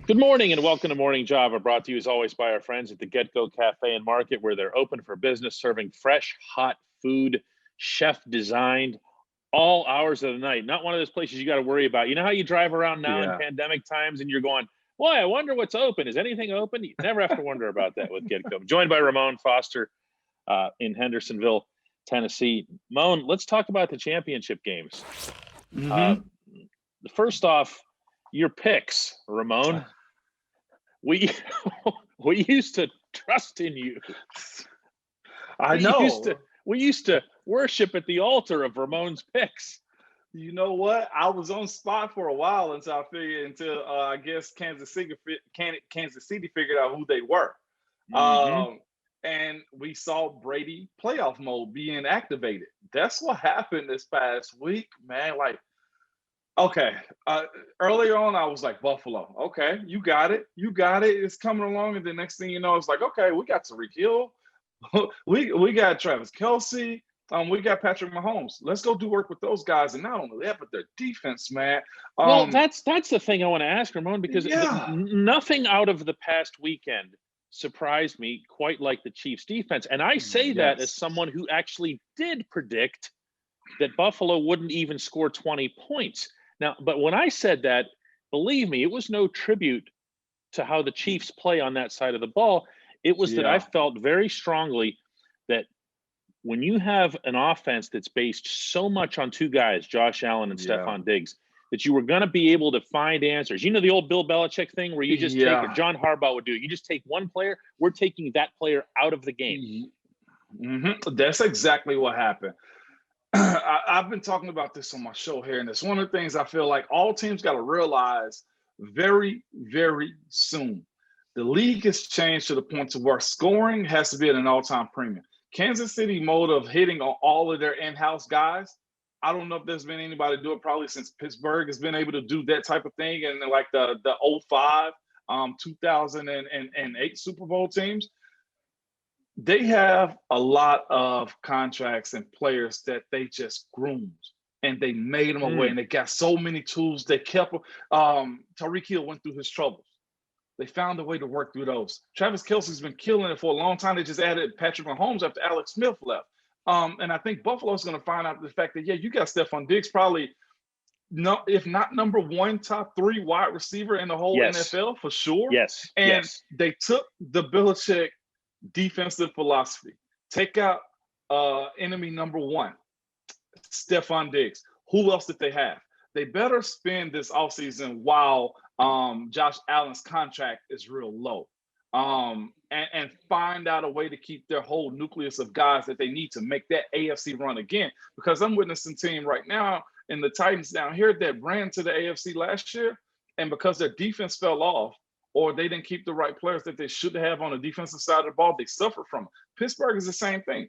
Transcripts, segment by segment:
Good morning and welcome to Morning Java, brought to you as always by our friends at the Get Go Cafe and Market, where they're open for business, serving fresh, hot food, chef-designed, all hours of the night. Not one of those places you got to worry about. You know how you drive around now in Yeah. pandemic times and you're going, boy, I wonder what's open. Is anything open? You never have to wonder about that with Get Go. I'm joined by Ramon Foster in Hendersonville, Tennessee. Moan, let's talk about the championship games. First off, your picks, Ramon. We used to trust in you. I know. We used to worship at the altar of Ramon's picks. You know what? I was on spot for a while until I guess Kansas City figured out who they were. And we saw Brady playoff mode being activated. That's what happened this past week, man. Okay. Earlier on, I was like, Buffalo. Okay, you got it. It's coming along. And the next thing you know, it's like, okay, we got Tyreek Hill. we got Travis Kelce. We got Patrick Mahomes. Let's go do work with those guys. And not only that, but their defense, man. Well, that's the thing I want to ask, Ramon, because nothing out of the past weekend surprised me quite like the Chiefs' defense. And I say that as someone who actually did predict that Buffalo wouldn't even score 20 points. Now, but when I said that, believe me, it was no tribute to how the Chiefs play on that side of the ball. It was that I felt very strongly that when you have an offense that's based so much on two guys, Josh Allen and Stephon Diggs, that you were going to be able to find answers. You know the old Bill Belichick thing where you just take, or John Harbaugh would do, you just take one player, we're taking that player out of the game. That's exactly what happened. I've been talking about this on my show here, and it's one of the things I feel like all teams got to realize very, very soon. The league has changed to the point to where scoring has to be at an all-time premium. Kansas City mode of hitting on all of their in-house guys, I don't know if there's been anybody do it probably since Pittsburgh has been able to do that type of thing, and like the 05, 2008 Super Bowl teams. They have a lot of contracts and players that they just groomed and they made them away, and they got so many tools. They kept Tyreek Hill went through his troubles. They found a way to work through those. Travis Kelce's been killing it for a long time. They just added Patrick Mahomes after Alex Smith left. And I think Buffalo's going to find out the fact that, you got Stephon Diggs, probably, if not number one, top three wide receiver in the whole NFL for sure. And they took the Belichick defensive philosophy. Take out enemy number one, Stephon Diggs. Who else did they have? They better spend this offseason while Josh Allen's contract is real low, and find out a way to keep their whole nucleus of guys that they need to make that AFC run again. Because I'm witnessing a team right now in the Titans down here that ran to the AFC last year, and because their defense fell off, or they didn't keep the right players that they should have on the defensive side of the ball, they suffer from it. Pittsburgh is the same thing.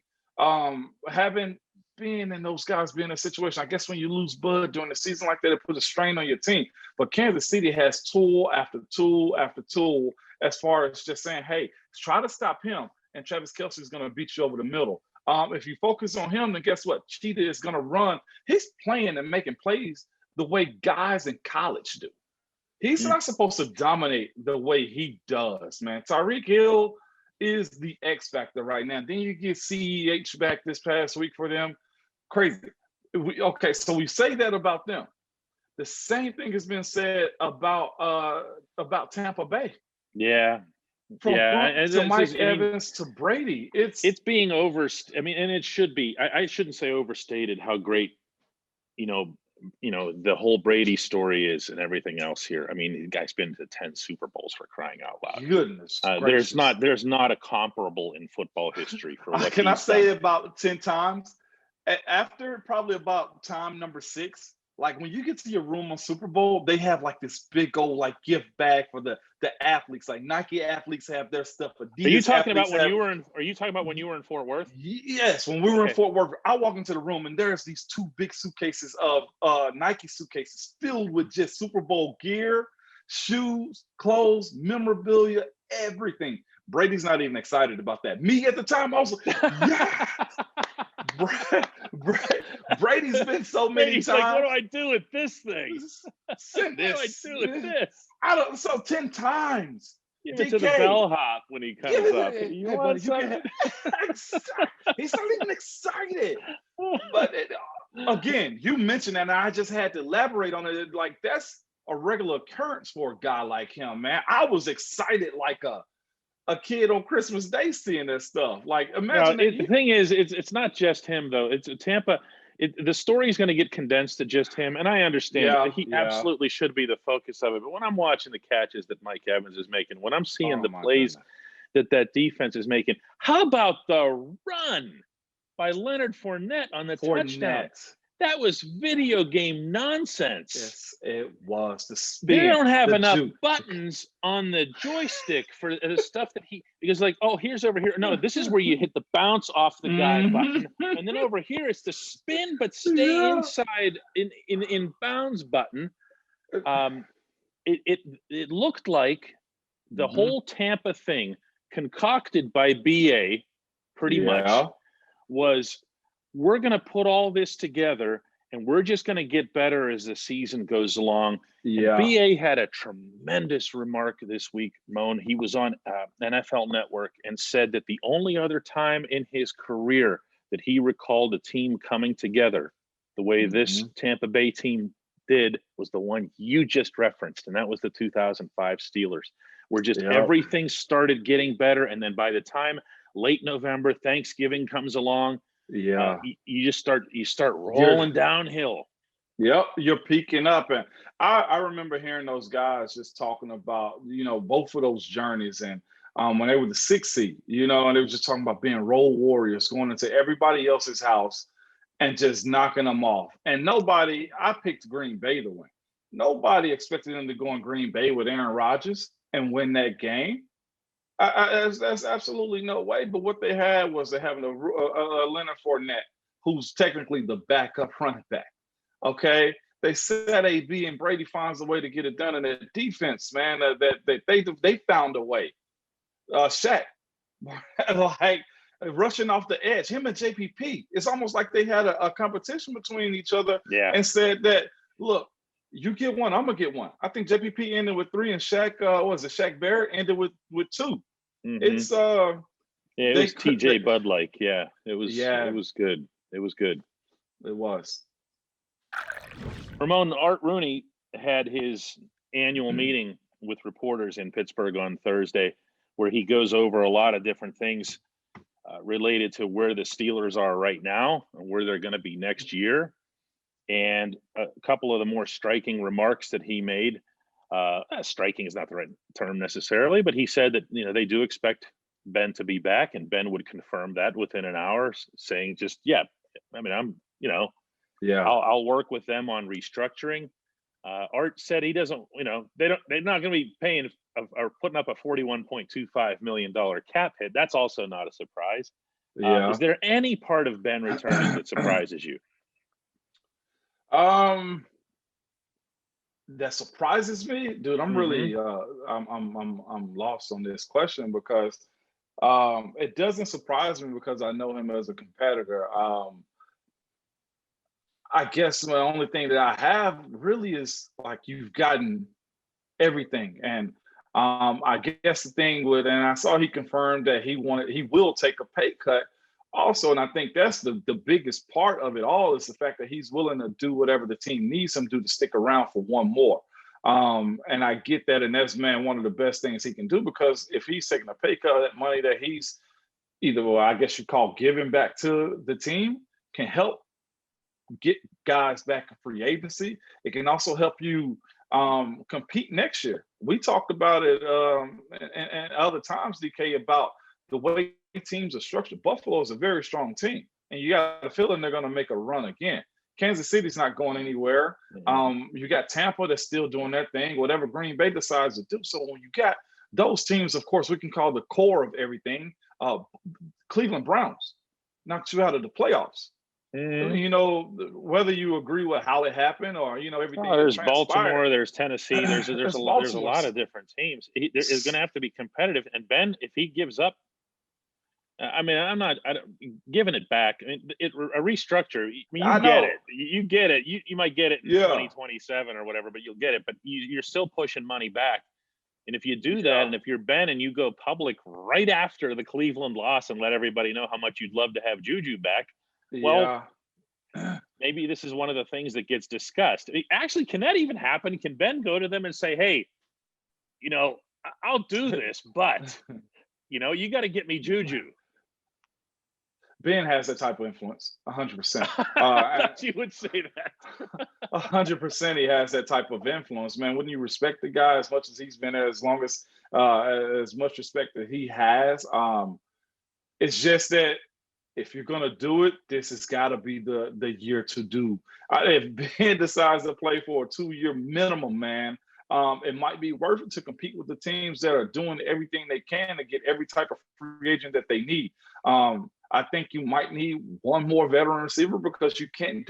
Having been in those guys being in a situation, I guess when you lose Bud during the season like that, it puts a strain on your team. But Kansas City has tool after tool after tool as far as just saying, hey, try to stop him, and Travis Kelce is going to beat you over the middle. If you focus on him, then guess what? Cheetah is going to run. He's playing and making plays the way guys in college do. He's not supposed to dominate the way he does, man. Tyreek Hill is the X factor right now. Then you get CEH back this past week for them. Crazy. So we say that about them. The same thing has been said about Tampa Bay. From Mike Evans to Brady. It's being and it should be. I shouldn't say overstated how great, the whole Brady story is and everything else here. I mean, the guy's been to 10 Super Bowls, for crying out loud. Goodness there's not a comparable in football history for what Can I say about 10 times? After probably about time number 6, like when you get to your room on Super Bowl, they have like this big old like gift bag for the athletes. Like Nike athletes have their stuff. Adidas Are you talking about when you were in Fort Worth? Yes, when we were in Fort Worth, I walk into the room and there's these 2 big suitcases of Nike suitcases filled with just Super Bowl gear, shoes, clothes, memorabilia, everything. Brady's not even excited about that. Me at the time, I was like, yeah. Brady's been so many times. Like, what do I do with this thing? Send this. What do I do with this? So 10 times. Give it to the bellhop when he comes up. You want something? He's not even excited. But again, you mentioned that, and I just had to elaborate on it. Like, that's a regular occurrence for a guy like him, man. I was excited like a kid on Christmas Day seeing this stuff. Like, imagine the thing is, it's not just him though. It's Tampa. The story is going to get condensed to just him, and I understand he absolutely should be the focus of it. But when I'm watching the catches that Mike Evans is making, when I'm seeing the plays that defense is making, how about the run by Leonard Fournette on the touchdown? That was video game nonsense. Yes, it was. The spin. They don't have enough buttons on the joystick for the stuff that because like, oh, here's over here. No, this is where you hit the bounce off the guy button. And then over here, it's the spin, but stay inside in bounds button. It looked like the whole Tampa thing concocted by BA pretty much was, we're going to put all this together and we're just going to get better as the season goes along. Yeah. BA had a tremendous remark this week, Moan. He was on NFL Network and said that the only other time in his career that he recalled a team coming together the way this Tampa Bay team did was the one you just referenced, and that was the 2005 Steelers, where just everything started getting better. And then by the time late November, Thanksgiving comes along, you start rolling downhill. Yep, you're peaking up. And I remember hearing those guys just talking about, both of those journeys. And when they were the 6th seed, and they were just talking about being role warriors, going into everybody else's house and just knocking them off. And I picked Green Bay to win. Nobody expected them to go in Green Bay with Aaron Rodgers and win that game. That's absolutely no way. But what they had was they having a Leonard Fournette, who's technically the backup running back. Okay, they set AB, and Brady finds a way to get it done in their defense. Man, that they found a way. Shaq, like rushing off the edge, him and JPP. It's almost like they had a competition between each other. Yeah, and said that, look, you get one, I'm gonna get one. I think JPP ended with 3, and Shaq, Shaq Barrett ended with 2. It's it was TJ Bud like. It was good. It was good. It was. Ramon, Art Rooney had his annual meeting with reporters in Pittsburgh on Thursday, where he goes over a lot of different things related to where the Steelers are right now and where they're going to be next year. And a couple of the more striking remarks that he made, striking is not the right term necessarily, but he said that, they do expect Ben to be back, and Ben would confirm that within an hour, saying just, I'll work with them on restructuring. Art said he doesn't, they're not going to be paying or putting up a $41.25 million cap hit. That's also not a surprise. Is there any part of Ben returning that surprises you? That surprises me, dude. I'm really I'm lost on this question, because it doesn't surprise me because I know him as a competitor. I guess the only thing that I have really is like, you've gotten everything. And I guess the thing and I saw he confirmed that he will take a pay cut also. And I think that's the biggest part of it all, is the fact that he's willing to do whatever the team needs him to stick around for one more. And I get that. And that's, one of the best things he can do, because if he's taking a pay cut, that money that he's I guess you call giving back to the team, can help get guys back in free agency. It can also help you compete next year. We talked about it and other times, DK, about the way teams are structured. Buffalo is a very strong team, and you got a feeling they're going to make a run again. Kansas City's not going anywhere. You got Tampa that's still doing their thing, whatever Green Bay decides to do. So when you got those teams, of course, we can call the core of everything, Cleveland Browns knocked you out of the playoffs. Whether you agree with how it happened or, everything. There's Baltimore, there's Tennessee, there's a lot of different teams. There's going to have to be competitive. And Ben, if he gives up I mean, giving it back. I mean, a restructure. I mean, I you get know. it. You get it. You might get it in Yeah. 2027 or whatever, but you'll get it. But you're still pushing money back. And if you do that, Yeah. and if you're Ben and you go public right after the Cleveland loss and let everybody know how much you'd love to have Juju back, well, Yeah. maybe this is one of the things that gets discussed. Actually, can that even happen? Can Ben go to them and say, "Hey, I'll do this, but you got to get me Juju." Ben has that type of influence, 100%. I thought you would say that. 100% he has that type of influence, man. Wouldn't you respect the guy as much as he's been there, as much respect that he has? It's just that if you're gonna do it, this has got to be the year to do. If Ben decides to play for a 2-year minimum, man, it might be worth it to compete with the teams that are doing everything they can to get every type of free agent that they need. I think you might need one more veteran receiver because you can't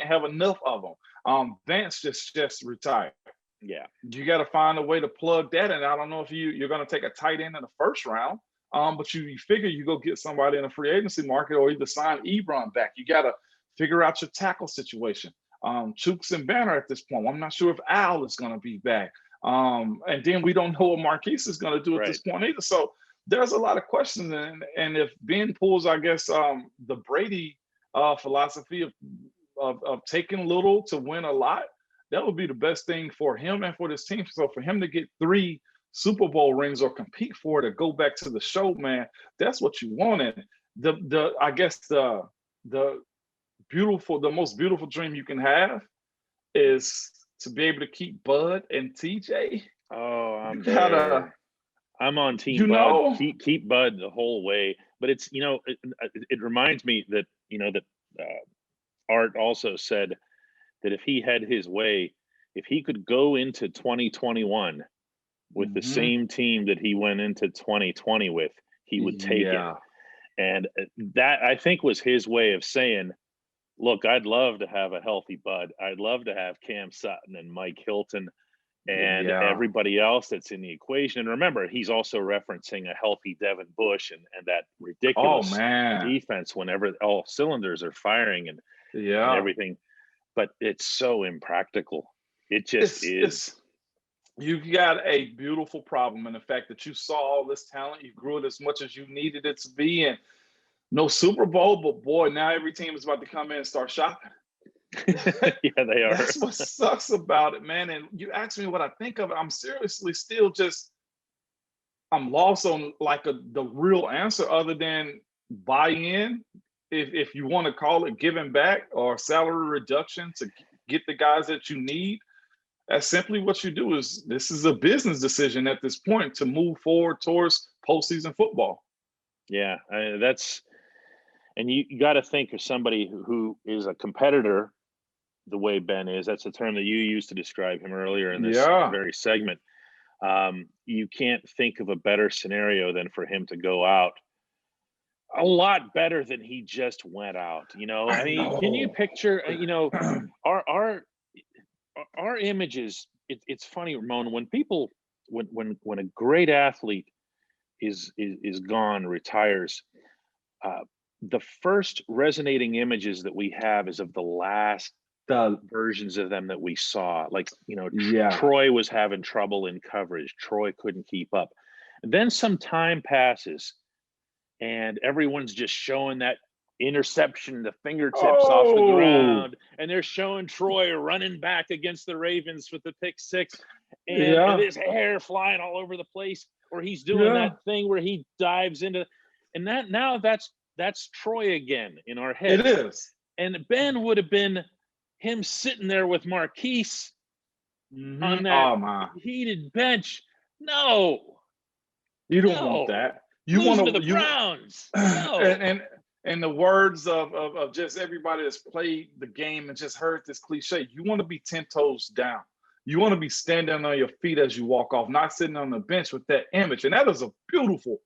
have enough of them. Vance just retired. Yeah, You got to find a way to plug that in. I don't know if you're going to take a tight end in the first round, but you figure you go get somebody in a free agency market or either sign Ebron back. You got to figure out your tackle situation. Chooks and Banner at this point. I'm not sure if Al is going to be back. And then we don't know what Marquise is going to do at this point either. So there's a lot of questions. And if Ben pulls, I guess, the Brady philosophy of taking little to win a lot, that would be the best thing for him and for this team. So for him to get 3 Super Bowl rings or compete for it or go back to the show, man, that's what you want. And I guess the most beautiful dream you can have is to be able to keep Bud and TJ. Oh, I'm on Team Bud. Keep Bud the whole way. But it's it reminds me that Art also said that if he had his way, if he could go into 2021 with the same team that he went into 2020 with, he would take it. And that, I think, was his way of saying, look, I'd love to have a healthy Bud. I'd love to have Cam Sutton and Mike Hilton and everybody else that's in the equation. And remember, he's also referencing a healthy Devin Bush and that ridiculous defense whenever all cylinders are firing and everything. But it's so impractical. It just is. You've got a beautiful problem in the fact that you saw all this talent, you grew it as much as you needed it to be, and no Super Bowl, but boy, now every team is about to come in and start shopping. Yeah, they are. That's what sucks about it, man. And you ask me what I think of it, I'm seriously still I'm lost on the real answer other than buy-in, if you want to call it giving back or salary reduction to get the guys that you need. That's simply what you do. This is a business decision at this point to move forward towards postseason football. Yeah, and you got to think of somebody who is a competitor the way Ben is. That's the term that you used to describe him earlier in this very segment. You can't think of a better scenario than for him to go out a lot better than he just went out. I mean, can you picture, our images, it's funny, Ramon, when people, when a great athlete is gone, retires, the first resonating images that we have is of the last versions of them that we saw. Troy was having trouble in coverage. Troy couldn't keep up. And then some time passes and everyone's just showing that interception, the fingertips off the ground, and they're showing Troy running back against the Ravens with the pick 6 and his hair flying all over the place, or he's doing that thing where he dives into, and that's Troy again in our head. It is. And Ben would have been him sitting there with Marquise on that heated bench. No, you don't want that. You want to the Browns. No. And the words of just everybody that's played the game and just heard this cliche, you want to be 10 toes down. You want to be standing on your feet as you walk off, not sitting on the bench with that image. And that is a beautiful,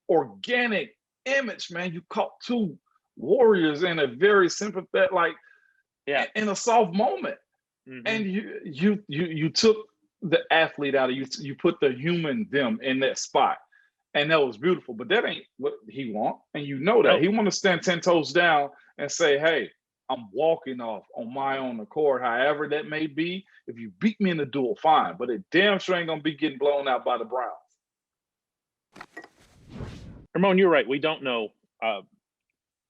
organic image, man. You caught 2 warriors in a very sympathetic, in a soft moment. And you took the athlete out of you put the human them in that spot. And that was beautiful, but that ain't what he want. And you know that. Nope. He want to stand 10 toes down and say, hey, I'm walking off on my own accord, however that may be. If you beat me in the duel, fine. But it damn sure ain't going to be getting blown out by the Browns. Ramon, you're right. We don't know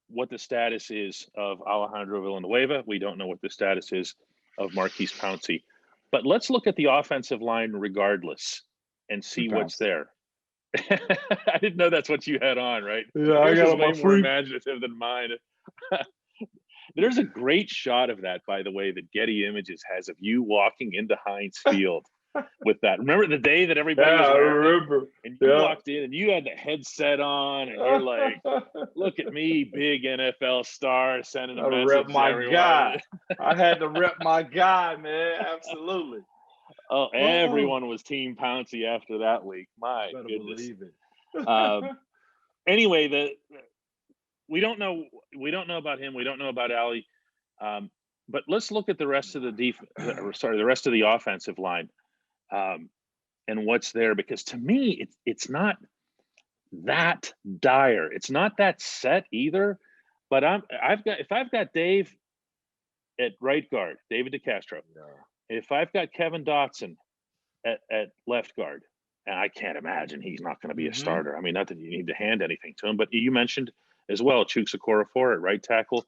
what the status is of Alejandro Villanueva. We don't know what the status is of Marquise Pouncey. But let's look at the offensive line regardless and see what's there. I didn't know that's what you had on, right? Yeah, Yours I got is on way my more free. imaginative than mine. There's a great shot of that, by the way, that Getty Images has of you walking into Heinz Field with that. Remember the day that everybody was wearing it? And you walked in and you had the headset on and you're like, look at me, big NFL star, sending a message rep my to everyone. guy. I had to rep my guy, man. Absolutely. Oh, everyone was Team Pouncey after that week. My goodness. Believe it. Anyway, we don't know about him. We don't know about Ali. But let's look at the rest of the rest of the offensive line, and what's there. Because to me, it's not that dire. It's not that set either. But if I've got Dave at right guard, David DeCastro. Yeah. If I've got Kevin Dotson at left guard, and I can't imagine he's not going to be a starter. I mean, not that you need to hand anything to him, but you mentioned as well Chuks Okorafor at right tackle,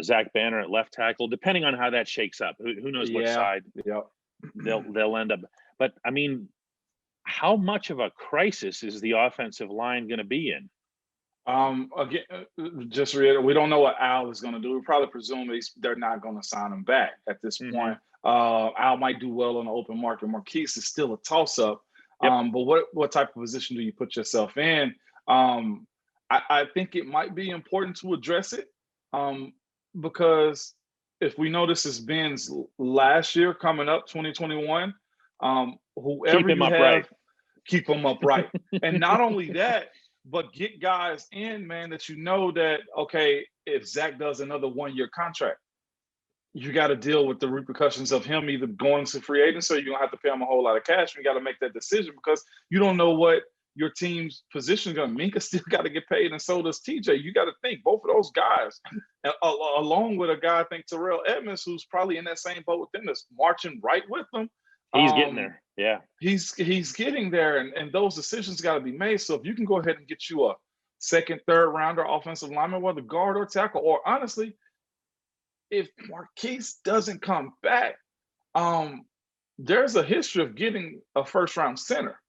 Zach Banner at left tackle, depending on how that shakes up. Who knows which side they'll end up. But I mean, how much of a crisis is the offensive line going to be in? Again, just reiterate, we don't know what Al is going to do. We probably presume they're not going to sign him back at this point. Al might do well on the open market. Marquise is still a toss-up. But what type of position do you put yourself in? I think it might be important to address it, because if we know this is Ben's last year coming up, 2021, whoever you have, keep him upright. And not only that, but get guys in, man, that you know that, okay, if Zach does another 1-year contract, you got to deal with the repercussions of him either going to free agent, so you don't have to pay him a whole lot of cash. You got to make that decision because you don't know what your team's position is going to mean. Minka still got to get paid, and so does TJ. You got to think both of those guys, along with a guy, I think Terrell Edmonds, who's probably in that same boat with them, that's marching right with them. He's getting there. Yeah. He's getting there, and those decisions got to be made. So if you can go ahead and get you a second, third rounder offensive lineman, whether guard or tackle, or honestly, if Marquise doesn't come back, there's a history of getting a first-round center.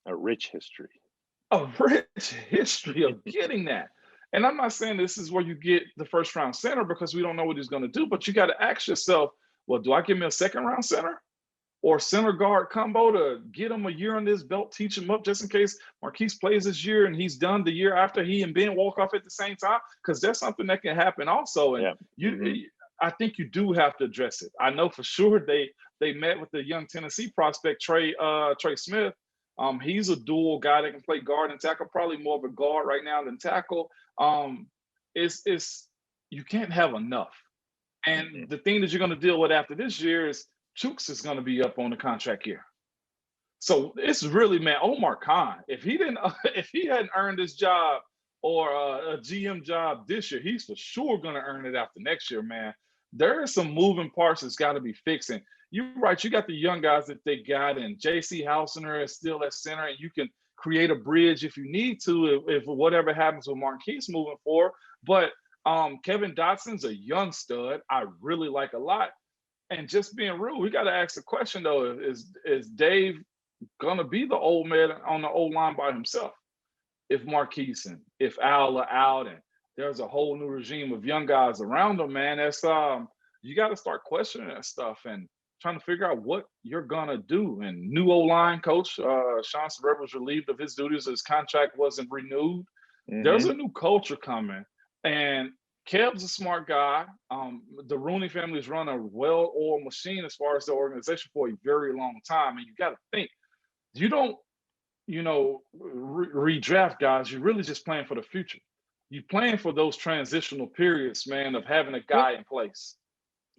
A rich history. A rich history of getting that. And I'm not saying this is where you get the first-round center because we don't know what he's going to do, but you got to ask yourself, well, do I give me a second-round center or center guard combo to get him a year on this belt, teach him up just in case Marquise plays this year and he's done the year after he and Ben walk off at the same time? Because that's something that can happen also. And I think you do have to address it. I know for sure they met with the young Tennessee prospect, Trey Smith. He's a dual guy that can play guard and tackle, probably more of a guard right now than tackle. It's you can't have enough. And the thing that you're going to deal with after this year is Chuks is going to be up on the contract year. So it's really, man, Omar Khan, if he hadn't earned this job or a GM job this year, he's for sure going to earn it after next year, man. There are some moving parts that's got to be fixing. You're right. You got the young guys that they got, and J.C. Hausener is still at center, and you can create a bridge if you need to, if whatever happens with Marquise moving forward. But Kevin Dotson's a young stud I really like a lot. And just being real, we got to ask the question, though, is Dave going to be the old man on the old line by himself? If Marquise and if Al are out and there's a whole new regime of young guys around him, man, that's you got to start questioning that stuff and trying to figure out what you're going to do. And new O-line coach, Sean Sareb, was relieved of his duties. His contract wasn't renewed. There's a new culture coming. And Kev's a smart guy. The Rooney family's run a well-oiled machine as far as the organization for a very long time. And you got to think, you don't, redraft guys. You're really just playing for the future. You're playing for those transitional periods, man, of having a guy in place.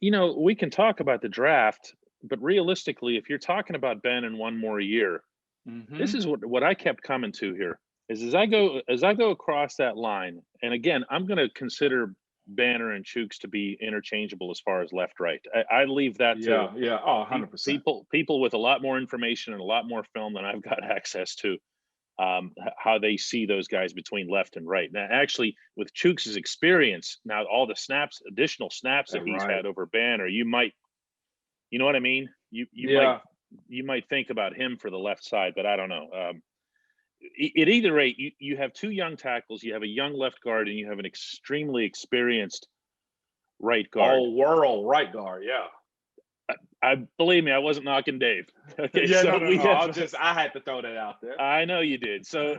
We can talk about the draft, but realistically, if you're talking about Ben in one more year, This is what I kept coming to here is as I go across that line, and again, I'm going to consider Banner and Chooks to be interchangeable as far as left right. I leave that to oh, 100%. people with a lot more information and a lot more film than I've got access to. How they see those guys between left and right. Now, actually, with Chooks' experience, now all the additional snaps that he's had over Banner, you know what I mean? You might think about him for the left side, but I don't know. At either rate, you have two young tackles, you have a young left guard, and you have an extremely experienced right guard. All world right guard, yeah. I believe me, I wasn't knocking Dave. Okay, yeah, so I had to throw that out there. I know you did. So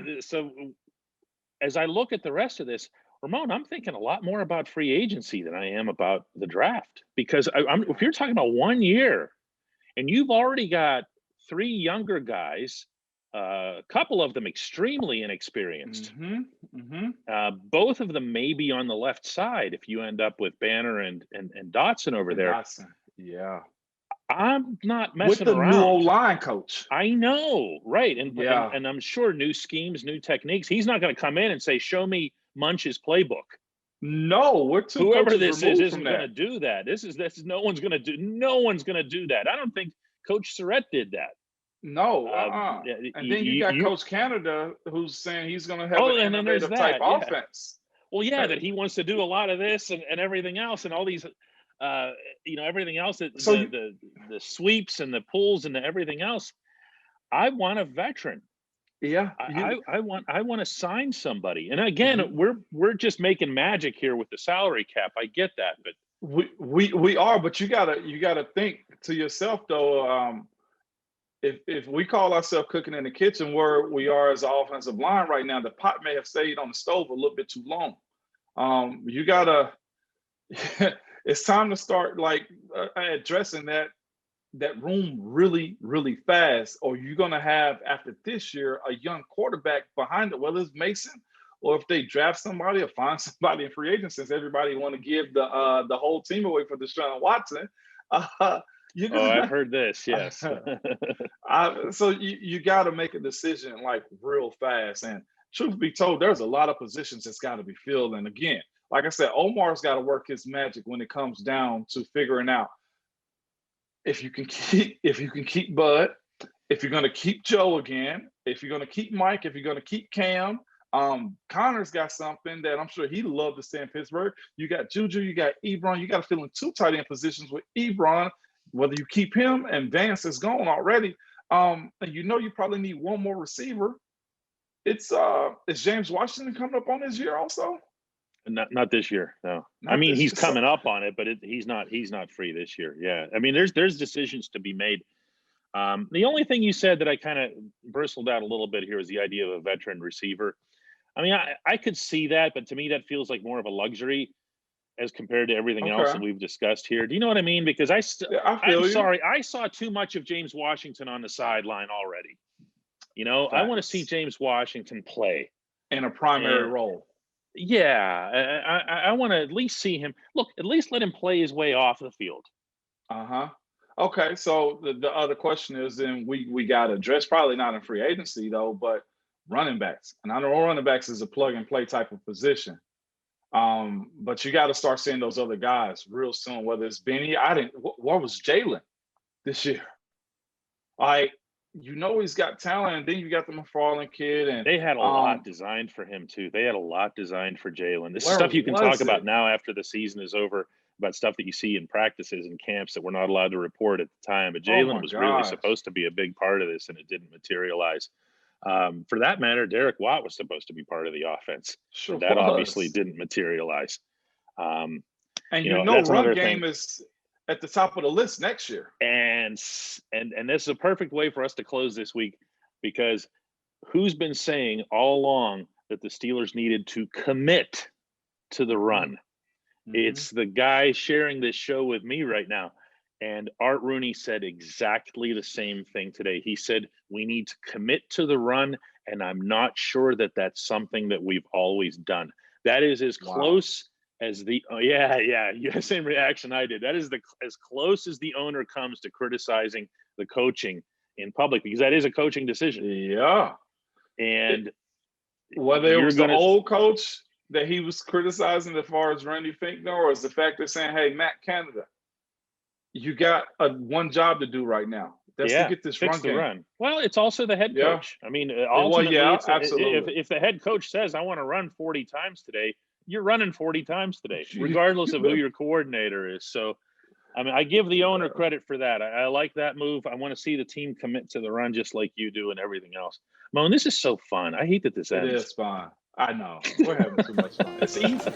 as I look at the rest of this, Ramon, I'm thinking a lot more about free agency than I am about the draft, because if you're talking about 1 year, and you've already got three younger guys, a couple of them extremely inexperienced. Both of them may be on the left side if you end up with Banner and Dotson over there. Dotson. Yeah. I'm not messing around. With the new O-line coach. I know, right. And I'm sure new schemes, new techniques. He's not going to come in and say, show me Munch's playbook. No, whoever this is isn't going to do that. This is no one's going to do that. I don't think Coach Surratt did that. No, and then you got Coach Canada who's saying he's going to have an innovative type offense. Well, yeah, that he wants to do a lot of this and everything else and all these, everything else that the sweeps and the pulls and everything else. I want a veteran. Yeah, I want to sign somebody. And again, we're just making magic here with the salary cap. I get that, but we are. But you gotta think to yourself though. If we call ourselves cooking in the kitchen where we are as an offensive line right now, the pot may have stayed on the stove a little bit too long. You gotta. It's time to start addressing that room really, really fast, or you're gonna have after this year a young quarterback behind it, whether it's Mason or if they draft somebody or find somebody in free agency, since everybody want to give the whole team away for Deshaun Watson. I've heard this, yes. So you got to make a decision real fast. And truth be told, there's a lot of positions that's got to be filled. And again, like I said, Omar's got to work his magic when it comes down to figuring out if you can keep Bud, if you're going to keep Joe again, if you're going to keep Mike, if you're going to keep Cam. Connor's got something that I'm sure he'd love to stay in Pittsburgh. You got Juju, you got Ebron. You got to fill in two tight end positions with Ebron, whether you keep him and Vance is gone already. And you probably need one more receiver. Is James Washington coming up on his year also? Not this year, no. He's coming up on it, but he's not free this year. Yeah, there's decisions to be made. The only thing you said that I kind of bristled out a little bit here is the idea of a veteran receiver. I could see that, but to me that feels like more of a luxury as compared to everything else that we've discussed here. Do you know what I mean? Because I'm sorry, I saw too much of James Washington on the sideline already. I want to see James Washington play in a primary role. Yeah, I want to at least see him. Look, at least let him play his way off the field. Okay, so the other question is, then we got to address, probably not in free agency though, but running backs. And I know running backs is a plug and play type of position. But you got to start seeing those other guys real soon, whether it's Benny. What was Jalen this year? He's got talent, and then you got the McFarland kid, and they had a lot designed for him too. They had a lot designed for Jalen. This is stuff you can talk about now after the season is over, about stuff that you see in practices and camps that we're not allowed to report at the time. But Jalen was really supposed to be a big part of this, and it didn't materialize. For that matter, Derek Watt was supposed to be part of the offense. Sure, that obviously didn't materialize. And run game is at the top of the list next year. And this is a perfect way for us to close this week, because who's been saying all along that the Steelers needed to commit to the run? It's the guy sharing this show with me right now. And Art Rooney said exactly the same thing today. He said, we need to commit to the run, and I'm not sure that that's something that we've always done. That is as close as the same reaction I did. That is as close as the owner comes to criticizing the coaching in public, because that is a coaching decision. Yeah. And whether it was the old coach that he was criticizing as far as Randy Finkner, or is the fact they're saying, hey, Matt Canada, you got one job to do right now. That's to get this fix run the game. run. Well, it's also the head coach. I mean, ultimately, absolutely. If the head coach says, I want to run 40 times today, you're running 40 times today, regardless of who your coordinator is. So, I mean, I give the owner credit for that. I like that move. I want to see the team commit to the run just like you do and everything else. Moan, this is so fun. I hate that this ends. It is fun. I know. We're having too much fun. It's easy.